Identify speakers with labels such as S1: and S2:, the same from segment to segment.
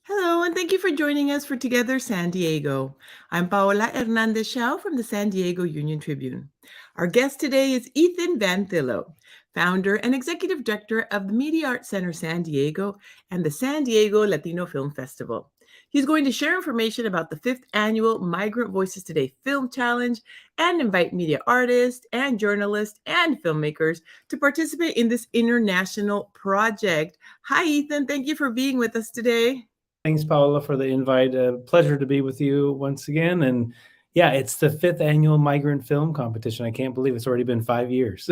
S1: Hello, and thank you for joining us for Together San Diego. I'm Paola Hernandez Shao from the San Diego Union-Tribune. Our guest today is Ethan Van Thillo, founder and executive director of the Media Arts Center San Diego and the San Diego Latino Film Festival. He's going to share information about the fifth annual Migrant Voices Today Film Challenge and invite media artists and journalists and filmmakers to participate in this international project. Hi, Ethan. Thank you for being with us today.
S2: Thanks, Paola, for the invite. Pleasure to be with you once again. And yeah, it's the fifth annual Migrant Film Competition. I can't believe it's already been 5 years.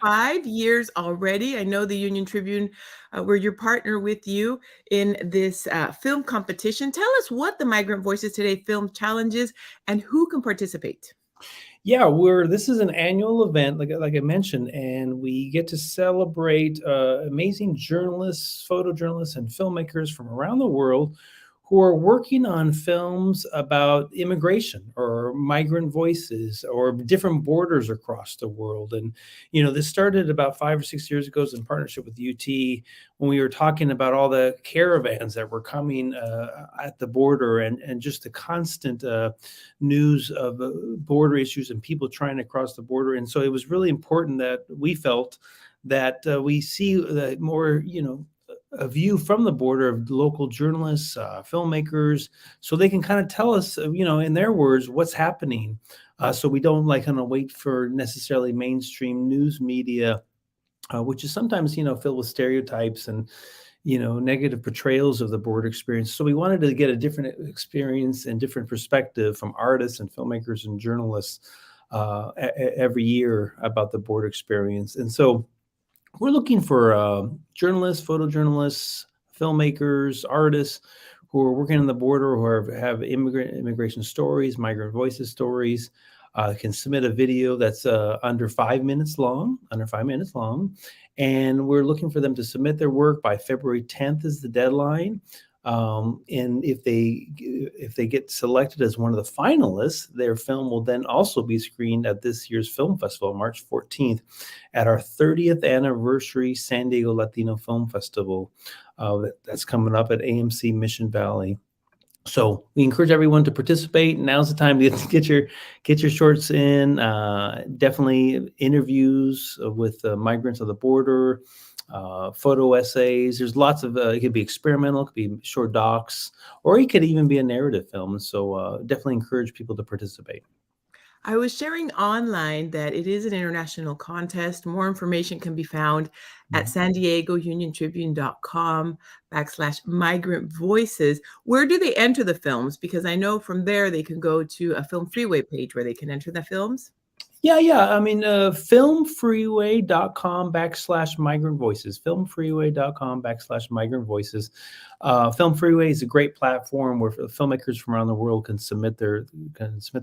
S1: 5 years already. I know the Union-Tribune, we're your partner with you in this film competition. Tell us what the Migrant Voices Today Film Challenge is and who can participate.
S2: Yeah, this is an annual event, like I mentioned, and we get to celebrate amazing journalists, photojournalists, and filmmakers from around the world who are working on films about immigration or migrant voices or different borders across the world. And this started about 5 or 6 years ago in partnership with UT when we were talking about all the caravans that were coming at the border and just the constant news of border issues and people trying to cross the border. And so it was really important that we felt that we see more, a view from the border of local journalists, filmmakers, so they can kind of tell us, in their words, what's happening. So we don't kind of wait for necessarily mainstream news media, which is sometimes, filled with stereotypes and, negative portrayals of the border experience. So we wanted to get a different experience and different perspective from artists and filmmakers and journalists every year about the border experience. And so we're looking for journalists, photojournalists, filmmakers, artists who are working on the border, who have immigration stories, migrant voices stories. Can submit a video that's under 5 minutes long, and we're looking for them to submit their work by February 10th is the deadline. And if they get selected as one of the finalists, their film will then also be screened at this year's film festival, March 14th, at our 30th anniversary San Diego Latino Film Festival. That's coming up at AMC Mission Valley. So we encourage everyone to participate. Now's the time to get your shorts in. Definitely interviews with migrants of the border, photo essays. There's lots of, it could be experimental, it could be short docs, or it could even be a narrative film. So definitely encourage people to participate.
S1: I was sharing online that it is an international contest. More information can be found at san diego uniontribune.com/migrant voices. Where do they enter the films? Because I know from there they can go to a Film Freeway page where they can enter the films.
S2: Yeah. I mean, filmfreeway.com/migrant voices, filmfreeway.com/migrant voices. Film Freeway is a great platform where filmmakers from around the world can submit their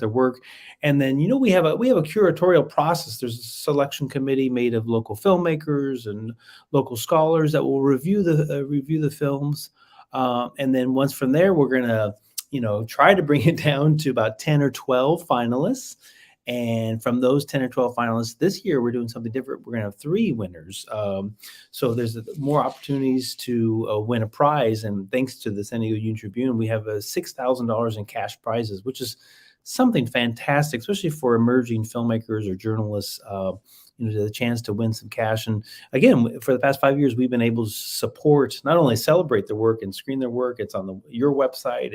S2: work. And then, we have a curatorial process. There's a selection committee made of local filmmakers and local scholars that will review the films. And then once from there, we're going to, try to bring it down to about 10 or 12 finalists. And from those 10 or 12 finalists this year, we're doing something different. We're going to have 3 winners. So there's more opportunities to win a prize. And thanks to the San Diego Union-Tribune, we have $6,000 in cash prizes, which is something fantastic, especially for emerging filmmakers or journalists, the chance to win some cash. And again, for the past 5 years, we've been able to support, not only celebrate their work and screen their work. It's on your website.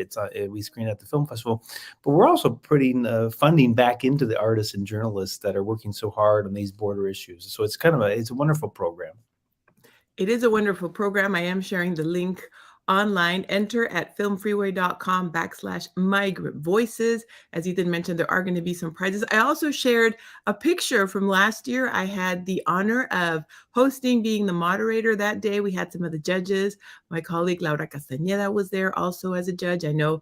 S2: We screen at the film festival, but we're also putting funding back into the artists and journalists that are working so hard on these border issues. So it's it's a wonderful program.
S1: It is a wonderful program. I am sharing the link online. Enter at filmfreeway.com/migrant voices. As Ethan mentioned, there are going to be some prizes. I also shared a picture from last year. I had the honor of hosting, being the moderator that day. We had some of the judges. My colleague Laura Castañeda was there also as a judge. I know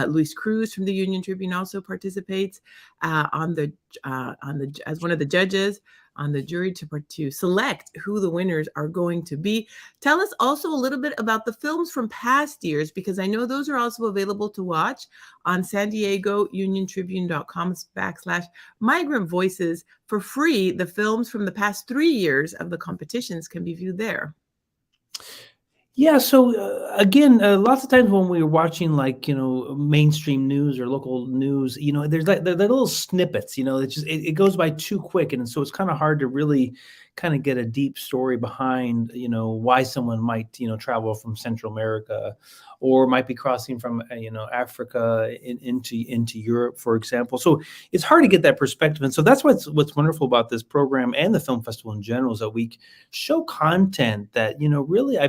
S1: Luis Cruz from the Union-Tribune also participates as one of the judges on the jury to select who the winners are going to be. Tell us also a little bit about the films from past years, because I know those are also available to watch on San Diego Uniontribune.com/migrant voices for free. The films from the past 3 years of the competitions can be viewed there.
S2: Yeah, so again, lots of times when we're watching, like, mainstream news or local news, there's like the little snippets, it goes by too quick, and so it's kind of hard to really kind of get a deep story behind, why someone might, travel from Central America, or might be crossing from, Africa into Europe, for example. So it's hard to get that perspective, and so that's what's wonderful about this program and the film festival in general, is that we show content that, really, I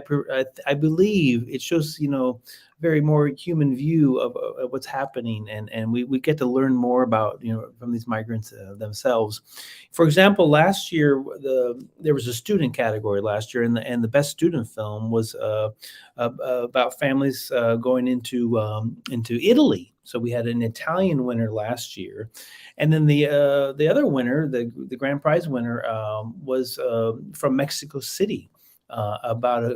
S2: believe it shows, very more human view of what's happening, and we get to learn more about, from these migrants themselves. For example, last year, there was a student category last year, and the best student film was about families going into Italy. So we had an Italian winner last year, and then the other winner, the grand prize winner, was from Mexico City, about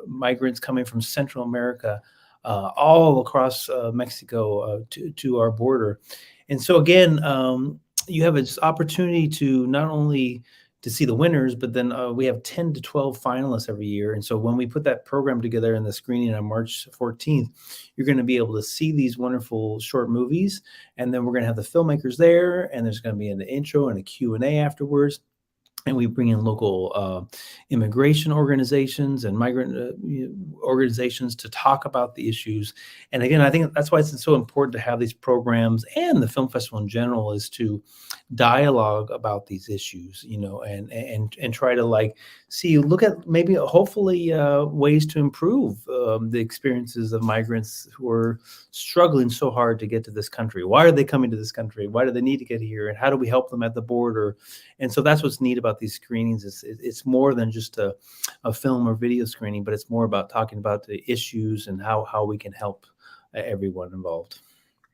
S2: migrants coming from Central America, all across Mexico, to our border. And so again, you have this opportunity to not only to see the winners, but then we have 10 to 12 finalists every year. And so when we put that program together in the screening on March 14th, you're going to be able to see these wonderful short movies. And then we're going to have the filmmakers there, and there's going to be an intro and a Q&A afterwards. And we bring in local immigration organizations and migrant organizations to talk about the issues. And again, I think that's why it's so important to have these programs, and the film festival in general, is to dialogue about these issues, and try to, like, look at maybe hopefully ways to improve the experiences of migrants who are struggling so hard to get to this country. Why are they coming to this country? Why do they need to get here? And how do we help them at the border? And so that's what's neat about these screenings. It's more than just a film or video screening, but it's more about talking about the issues and how we can help everyone involved.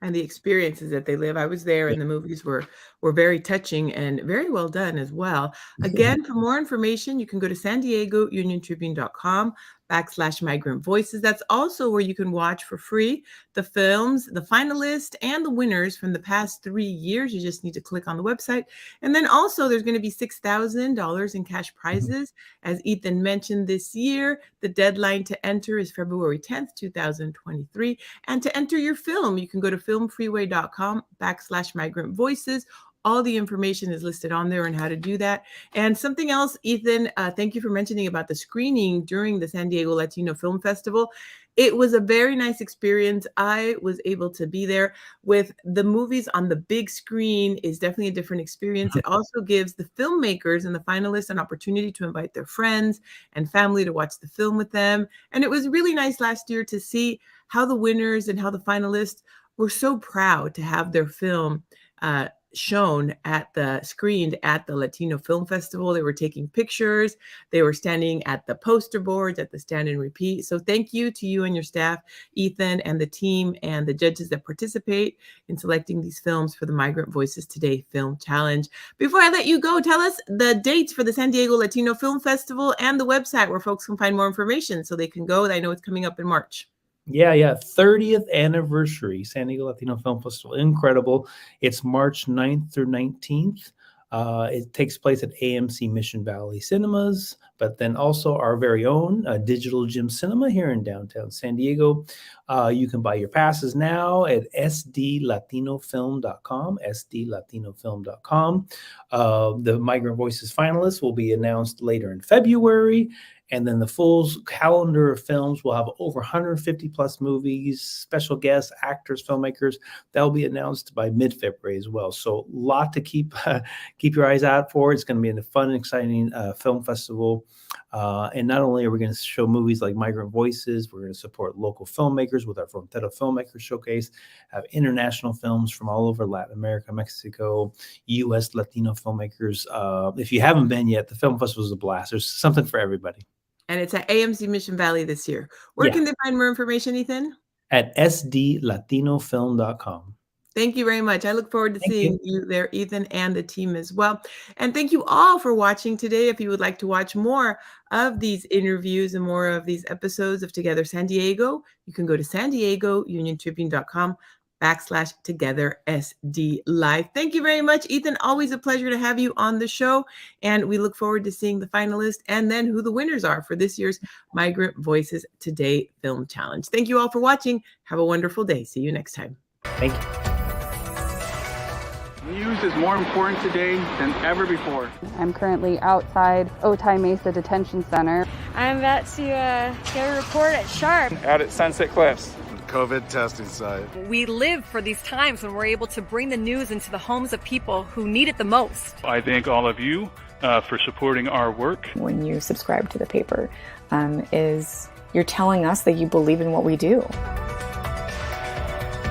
S1: And the experiences that they live. I was there,
S2: Yeah.
S1: and the movies were very touching and very well done as well. Again, for more information, you can go to San Diego Union-Tribune.com/Migrant Voices. That's also where you can watch for free the films, the finalists, and the winners from the past 3 years. You just need to click on the website. And then also there's going to be $6,000 in cash
S2: Mhm.
S1: prizes. As Ethan mentioned, this year, the deadline to enter is February 10th, 2023. And to enter your film, you can go to filmfreeway.com/Migrant Voices. All the information is listed on there and how to do that. And something else, Ethan, thank you for mentioning about the screening during the San Diego Latino Film Festival. It was a very nice experience. I was able to be there. With the movies on the big screen is definitely a different experience. It also gives the filmmakers and the finalists an opportunity to invite their friends and family to watch the film with them. And it was really nice last year to see how the winners and how the finalists were so proud to have their film shown screened at the Latino Film Festival. They were taking pictures. They were standing at the poster boards, at the stand and repeat. So thank you to you and your staff, Ethan, and the team and the judges that participate in selecting these films for the Migrant Voices Today Film Challenge. Before I let you go, tell us the dates for the San Diego Latino Film Festival and the website where folks can find more information so they can go. I know it's coming up in March.
S2: Yeah. 30th anniversary, San Diego Latino Film Festival. Incredible. It's March 9th through 19th. It takes place at AMC Mission Valley Cinemas, but then also our very own Digital Gym Cinema here in downtown San Diego. You can buy your passes now at sdlatinofilm.com, sdlatinofilm.com. The Migrant Voices finalists will be announced later in February. And then the full calendar of films will have over 150 plus movies, special guests, actors, filmmakers. That'll be announced by mid-February as well. So a lot to keep your eyes out for. It's going to be a fun and exciting film festival. And not only are we going to show movies like Migrant Voices, we're going to support local filmmakers with our Thillo Filmmaker Showcase, have international films from all over Latin America, Mexico, U.S. Latino filmmakers. If you haven't been yet, the film festival is a blast. There's something for everybody.
S1: And it's at AMC Mission Valley this year. Where
S2: Yeah,
S1: can they find more information, Ethan?
S2: at sdlatinofilm.com.
S1: Thank you very much. I look forward to
S2: Thank you.
S1: seeing you there, Ethan, and the team as well. And thank you all for watching today. If you would like to watch more of these interviews and more of these episodes of Together San Diego, you can go to San Diego Union-Tribune.com /TogetherSDLive. Thank you very much, Ethan. Always a pleasure to have you on the show. And we look forward to seeing the finalists and then who the winners are for this year's Migrant Voices Today Film Challenge. Thank you all for watching. Have a wonderful day. See you next time.
S2: Thank you.
S3: News is more important today than ever before.
S4: I'm currently outside Otay Mesa Detention Center.
S5: I'm about to get a report at Sharp.
S3: Out at Sunset Cliffs.
S6: COVID testing site.
S7: We live for these times when we're able to bring the news into the homes of people who need it the most.
S8: I thank all of you for supporting our work.
S9: When you subscribe to the paper, you're telling us that you believe in what we do.